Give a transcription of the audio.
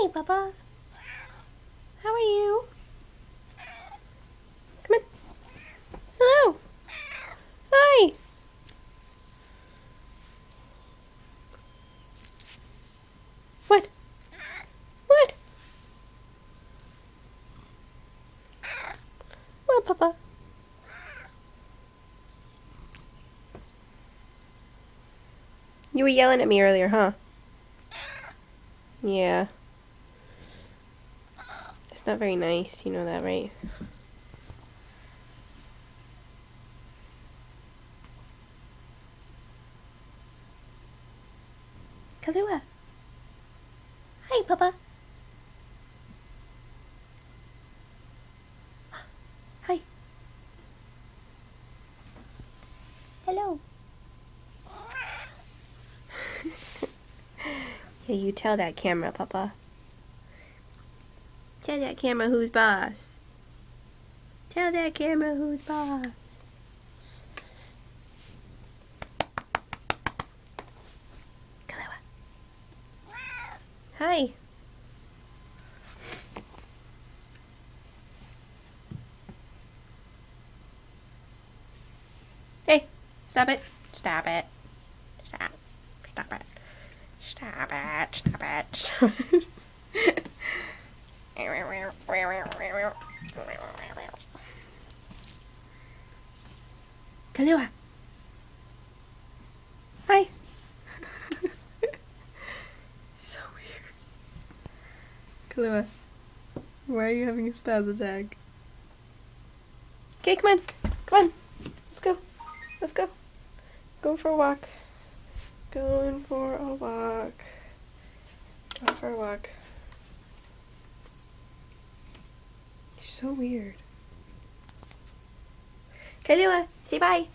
Hey, Papa. How are you? Come in. Hello. Hi. What? What? What, Papa? You were yelling at me earlier, huh? Yeah. It's not very nice, you know that, right? Kahlua. Hi, Papa. Hi. Hello. Yeah, you tell that camera, Papa. Tell that camera who's boss. Tell that camera who's boss. Kahlua. Hi. Hey, stop it. Stop it. Stop. Stop it. Stop it. Stop it. Stop it. Kahlua. Hi. So weird. Kahlua, why are you having a spaz attack? Okay, come on. Come on. Let's go. Let's go. Go for a walk. Going for a walk. Go for a walk. You're so weird. Kahlua, say bye.